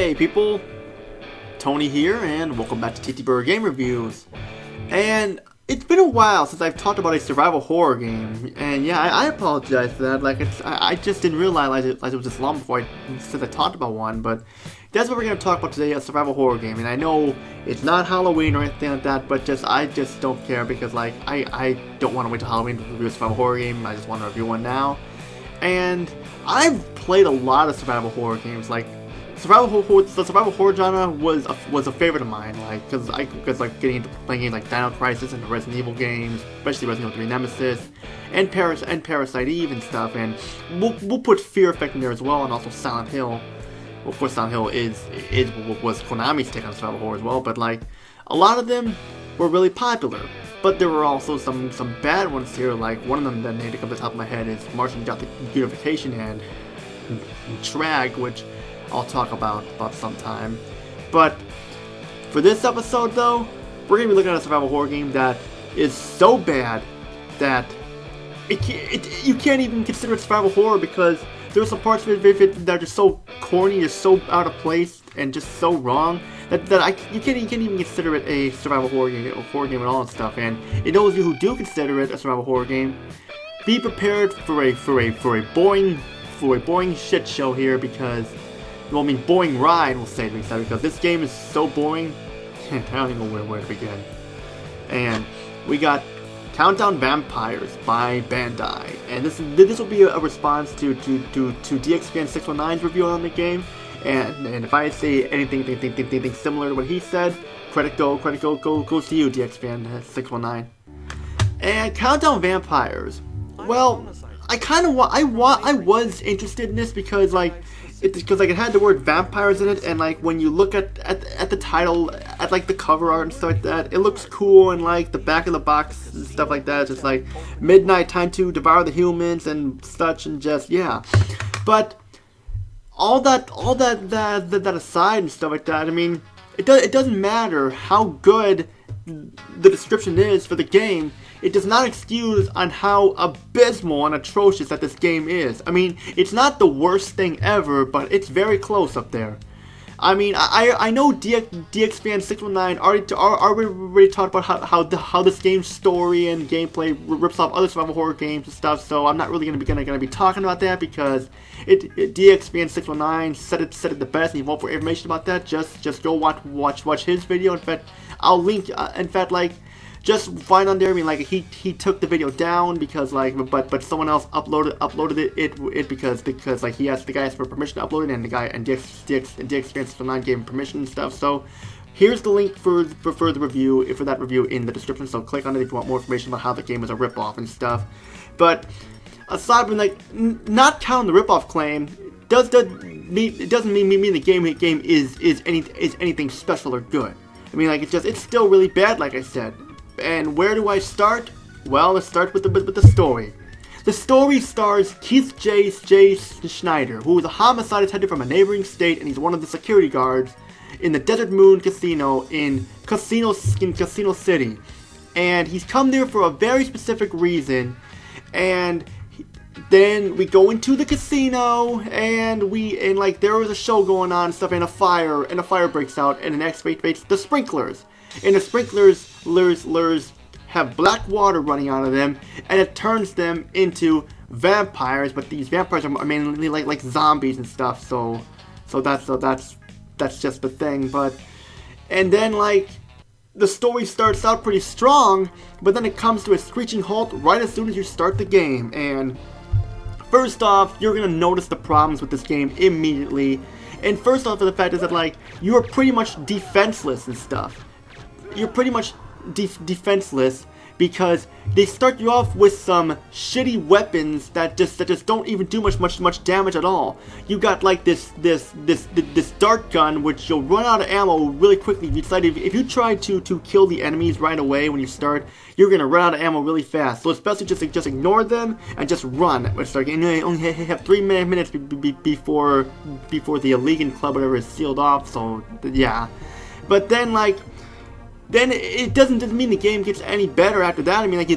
Hey people, Tony here, and welcome back to TTBurger Game Reviews. And it's been a while since I've talked about a survival horror game, and yeah, I apologize for that. Like, I just didn't realize it was this long before since I talked about one. But that's what we're gonna talk about today: a survival horror game. And I know it's not Halloween or anything like that, but I just don't care because like I don't want to wait till Halloween to review a survival horror game. I just want to review one now. And I've played a lot of survival horror games. Like the survival horror genre was a favorite of mine. Like because like getting into playing games like Dino Crisis and the Resident Evil games, especially Resident Evil 3 Nemesis, and Parasite Eve and stuff. And we'll put Fear Effect in there as well, and also Silent Hill. Well, of course, Silent Hill was Konami's take on survival horror as well. But like a lot of them were really popular. But there were also some bad ones here, like one of them that made it come to the top of my head is Martian Unification and Trag, which I'll talk about sometime. But for this episode though, we're going to be looking at a survival horror game that is so bad that you can't even consider it survival horror because there are some parts of it that are just so corny, just so out of place, and just so wrong that you can't even consider it a survival horror game at all and stuff. And those of you who do consider it a survival horror game, be prepared for a boring shit show here because, well, I mean boring ride, we'll say because this game is so boring. I don't even know where to begin. And we got Countdown Vampires by Bandai, and this will be a response to DXFan 619's review on the game. And if I say anything similar to what he said, credit goes to you, DXFan 619. And Countdown Vampires. Well, I was interested in this because it had the word vampires in it, and like when you look at the title, at like the cover art and stuff like that, it looks cool, and like the back of the box and stuff like that, it's just like midnight time to devour the humans and such, and just yeah. But all that aside and stuff like that, I mean, it doesn't matter how good the description is for the game. It does not excuse on how abysmal and atrocious that this game is. I mean, it's not the worst thing ever, but it's very close up there. I mean, I know DXFan 619 already talked about how this game's story and gameplay rips off other survival horror games and stuff. So I'm not really gonna be talking about that because DXFan 619 said it the best. And if you want more information about that, just go watch his video. In fact, I'll link. In fact, like, just find on there. I mean, like he took the video down because like, but someone else uploaded it because like the guy asked for permission to upload it, and the guy and DXFan gave him permission and stuff. So here's the link for the review, for that review in the description. So click on it if you want more information about how the game is a ripoff and stuff. But aside from like not counting the ripoff claim, it doesn't mean the game is anything special or good. I mean, like it's still really bad, like I said. And where do I start? Well, let's start with the story. The story stars Keith J. Schneider, who is a homicide detective from a neighboring state, and he's one of the security guards in the Desert Moon Casino in Casino City. And he's come there for a very specific reason. And then we go into the casino, and like there was a show going on and stuff, and a fire breaks out, and it activates the sprinklers. And the sprinklers have black water running out of them, and it turns them into vampires. But these vampires are mainly like zombies and stuff. So that's just the thing. And then like the story starts out pretty strong, but then it comes to a screeching halt right as soon as you start the game. And first off, you're gonna notice the problems with this game immediately. And first off, the fact is that like you are pretty much defenseless and stuff. You're pretty much defenseless because they start you off with some shitty weapons that just don't even do much damage at all. You got like this dart gun, which you'll run out of ammo really quickly. If you try to kill the enemies right away when you start, you're gonna run out of ammo really fast. So it's best to just ignore them and just run. You only have 3 minutes before the Illegan Club, whatever, is sealed off. So yeah, but then like. Then it doesn't mean the game gets any better after that. I mean, like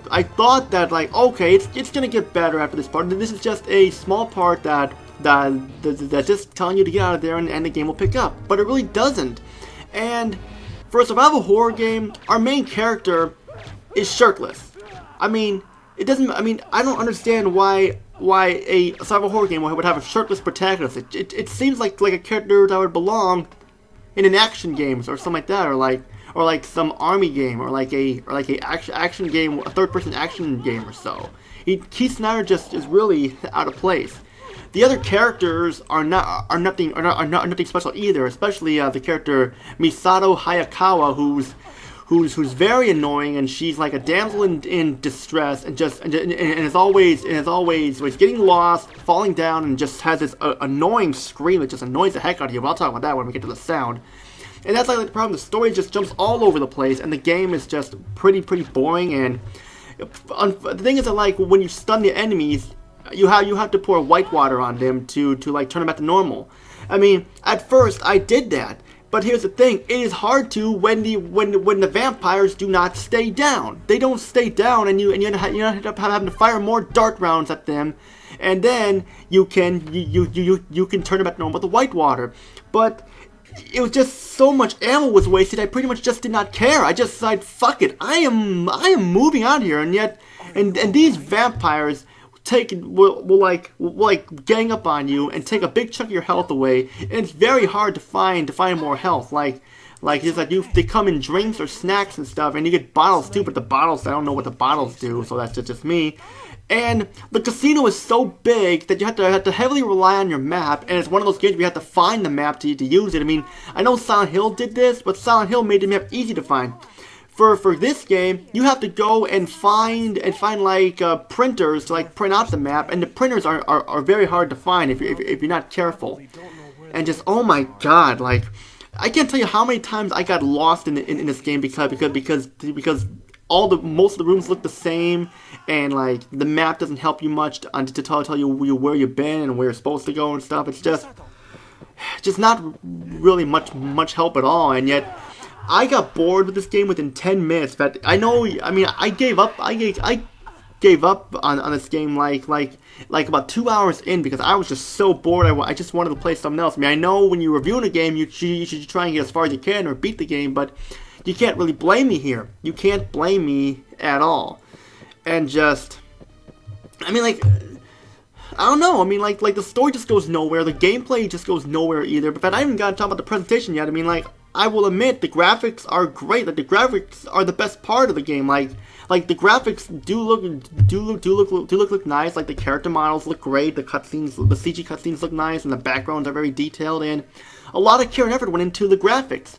I thought that like okay, it's gonna get better after this part. And this is just a small part that that's just telling you to get out of there and the game will pick up. But it really doesn't. And for a survival horror game, our main character is shirtless. I mean, it doesn't. I mean, I don't understand why a survival horror game would have a shirtless protagonist. It seems like a character that would belong in an action game or something like that, or like some army game, or like a action game, a third-person action game or so. Keith Snyder just is really out of place. The other characters are nothing special either, especially the character Misato Hayakawa, who's very annoying, and she's like a damsel in distress, and is always getting lost, falling down, and just has this annoying scream that just annoys the heck out of you. But I'll talk about that when we get to the sound. And that's like the problem. The story just jumps all over the place, and the game is just pretty boring. And the thing is that, like, when you stun the enemies, you have to pour white water on them to like turn them back to normal. I mean, at first I did that. But here's the thing: it is hard to when the vampires do not stay down. They don't stay down, and you end up having to fire more dart rounds at them, and then you can turn them back normal with the white water. But it was just so much ammo was wasted. I pretty much just did not care. I just decided, fuck it, I am moving out here, and yet and these vampires will gang up on you and take a big chunk of your health away, and it's very hard to find more health. Like it's like they come in drinks or snacks and stuff, and you get bottles too, but the bottles, I don't know what the bottles do, so that's just me. And the casino is so big that you have to heavily rely on your map, and it's one of those games where you have to find the map to use it. I mean, I know Silent Hill did this, but Silent Hill made the map easy to find. For this game, you have to go and find like printers to like print out the map, and the printers are very hard to find if you're not careful. And just, oh my god, like, I can't tell you how many times I got lost in this game because most of the rooms look the same, and like the map doesn't help you much to tell you where you've been and where you're supposed to go and stuff. It's just not really much help at all, and yet I got bored with this game within 10 minutes. But I gave up. I gave up on this game like about 2 hours in because I was just so bored. I just wanted to play something else. I mean, I know when you're reviewing a game, you should try and get as far as you can or beat the game, but you can't really blame me here. You can't blame me at all. And just, I mean, like, I don't know. I mean, like the story just goes nowhere. The gameplay just goes nowhere either. But I haven't even got to talk about the presentation yet. I mean, like, I will admit the graphics are great. Like, the graphics are the best part of the game. Like the graphics do look nice. Like, the character models look great. The cutscenes, the CG cutscenes look nice, and the backgrounds are very detailed. And a lot of care and effort went into the graphics.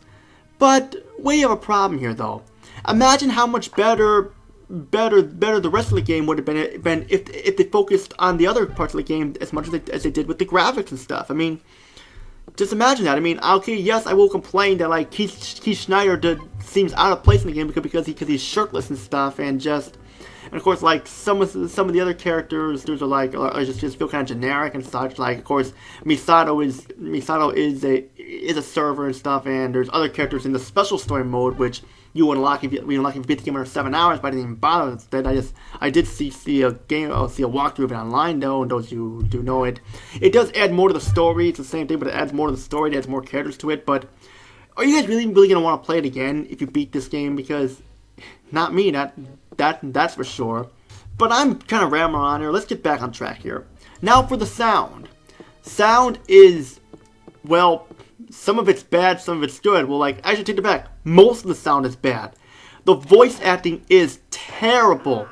But we have a problem here, though. Imagine how much better the rest of the game would have been if they focused on the other parts of the game as much as they did with the graphics and stuff. I mean, just imagine that. I mean, okay, yes, I will complain that like Keith Snyder seems out of place in the game because he's shirtless and stuff, and of course, like some of the other characters, are just feel kind of generic and such. Like, of course, Misato is a server and stuff, and there's other characters in the special story mode which you unlock if you beat the game under 7 hours. But I didn't even bother. Instead, I did see a walkthrough of it online though, and those who do know it, it does add more to the story. It's the same thing, but it adds more to the story. It adds more characters to it. But are you guys really gonna want to play it again if you beat this game? Because not me. That's for sure. But I'm kind of rambling on here. Let's get back on track here. Now for the sound. Sound is, well, some of it's bad, some of it's good. Well, like, I should take it back. Most of the sound is bad. The voice acting is terrible.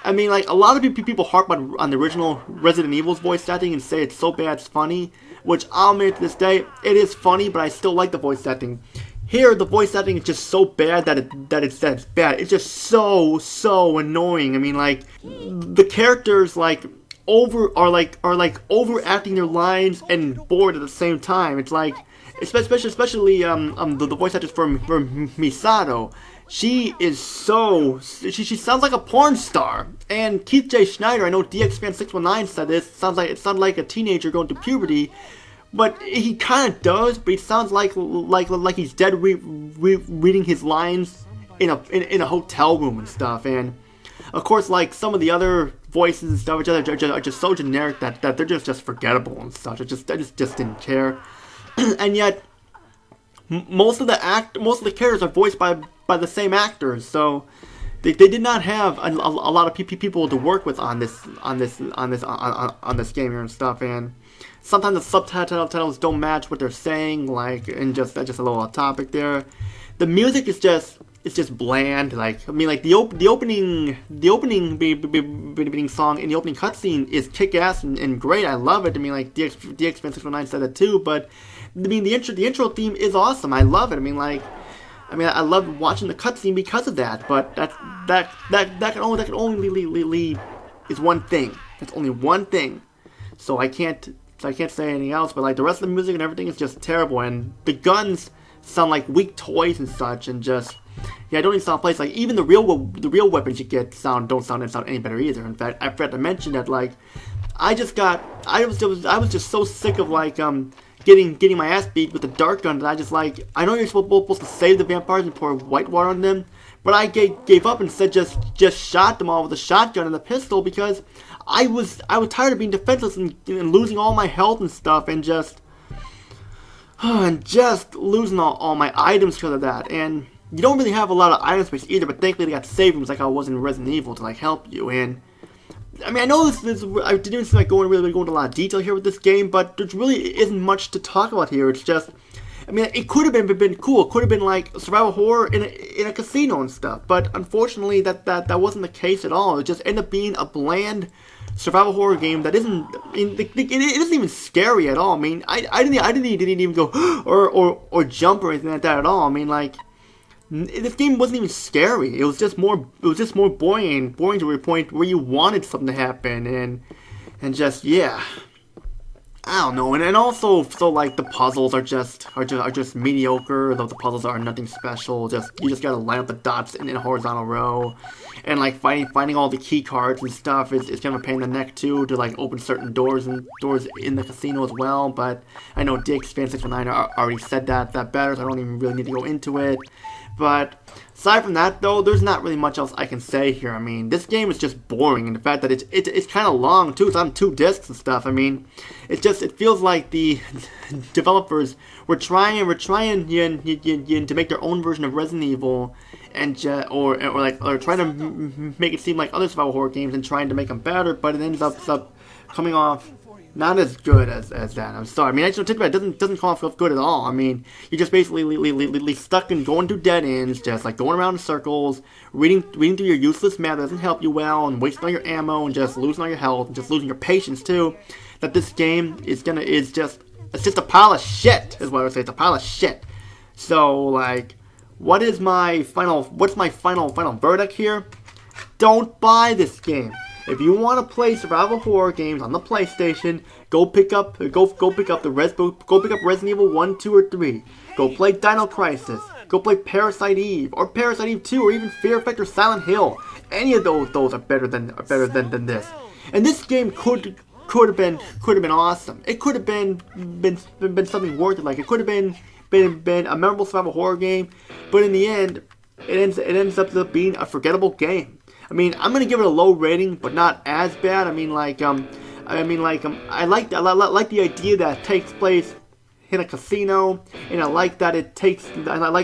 I mean, like, a lot of people harp on the original Resident Evil's voice acting and say it's so bad it's funny, which I'll admit to this day, it is funny, but I still like the voice acting. Here, the voice acting is just so bad that it's bad. It's just so annoying. I mean, like, the characters are overacting their lines and bored at the same time. It's like, especially the voice actress for Misato. She sounds like a porn star. And Keith J. Snyder, I know DXFan619 said this, it sounded like a teenager going through puberty. But he kind of does, but he sounds like he's reading his lines in a hotel room and stuff. And of course, like some of the other voices and stuff are just so generic that they're just forgettable and such. I just didn't care. And yet, most of the characters are voiced by the same actors, so they did not have a lot of people to work with on this game here and stuff. And sometimes the subtitles don't match what they're saying, like, and that's just a little off topic there. The music is just bland. Like, I mean, like the opening beginning song in the opening cutscene is kick-ass and great. I love it. I mean, like DX619 said it too, but I mean the intro theme is awesome. I love it. I mean, I love watching the cutscene because of that. But that can only is one thing. That's only one thing. So I can't say anything else. But like the rest of the music and everything is just terrible. And the guns sound like weak toys and such, and just don't even sound place. Like even the real weapons you get don't sound any better either. In fact, I forgot to mention that like I was just so sick of like getting my ass beat with the dart gun that I just like, I know you're supposed to save the vampires and pour white water on them, but I gave up and said just shot them all with a shotgun and a pistol because I was tired of being defenseless and losing all my health and stuff and just losing all my items because of that. And you don't really have a lot of item space either, but thankfully they got save rooms like I was in Resident Evil to like help you. And I mean, I know I didn't seem like going into a lot of detail here with this game, but there really isn't much to talk about here. It's just, I mean, it could have been cool. It could have been like survival horror in a casino and stuff. But unfortunately, that wasn't the case at all. It just ended up being a bland survival horror game that isn't. It isn't even scary at all. I mean, I didn't even go or jump or anything like that at all. I mean, like, this game wasn't even scary. It was just more boring to a point where you wanted something to happen and just, yeah, I don't know. And also, so like the puzzles are just mediocre. The puzzles are nothing special. You just gotta line up the dots in a horizontal row, and like finding all the key cards and stuff is kind of a pain in the neck too, to like open certain doors in the casino as well. But I know DX619 already said that better, so I don't even really need to go into it. But aside from that, though, there's not really much else I can say here. I mean, this game is just boring, and the fact that it's kind of long too. It's on 2 discs and stuff. I mean, it feels like the developers were trying to make their own version of Resident Evil, and or trying to make it seem like other survival horror games and trying to make them better, but it ends up coming off not as good as that. I'm sorry. I mean, actually, TTBurger doesn't come off good at all. I mean, you're just basically stuck in going through dead ends, just like going around in circles, reading through your useless map that doesn't help you well, and wasting all your ammo, and just losing all your health, and just losing your patience too. That this game is just a pile of shit, is what I would say. It's a pile of shit. So like, what's my final verdict here? Don't buy this game. If you want to play survival horror games on the PlayStation, go pick up Resident Evil 1, 2, or 3. Go play Dino Crisis. Go play Parasite Eve or Parasite Eve 2 or even Fear Effect or Silent Hill. Any of those are better than this. And this game could have been awesome. It could have been something worth it. Like it could have been a memorable survival horror game, but in the end, it ends up being a forgettable game. I mean, I'm gonna give it a low rating, but not as bad. I like the idea that it takes place in a casino, and I like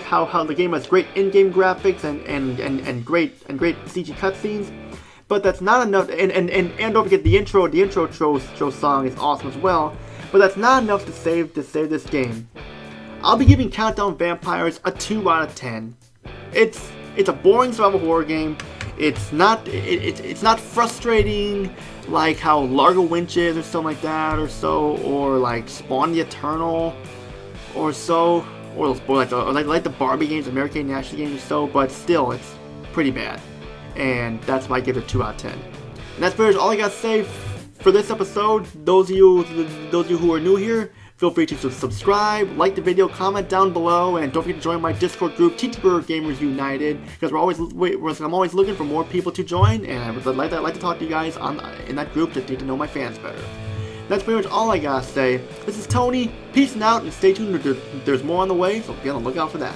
how the game has great in-game graphics and great CG cutscenes. But that's not enough. And don't forget the intro song is awesome as well. But that's not enough to save this game. I'll be giving Countdown Vampires a 2 out of 10. It's a boring survival horror game. It's not frustrating like how Largo Winch is or something like that or like Spawn the Eternal or like the Barbie games, American National games or so, but still it's pretty bad. And that's why I give it a 2 out of 10. And that's pretty much all I gotta say for this episode. Those of you who are new here, feel free to subscribe, like the video, comment down below, and don't forget to join my Discord group, TTBurger Gamers United, because I'm always looking for more people to join, and I would like to talk to you guys in that group to get to know my fans better. That's pretty much all I gotta say. This is Tony, peace out, and stay tuned. There's more on the way, so be on the lookout for that.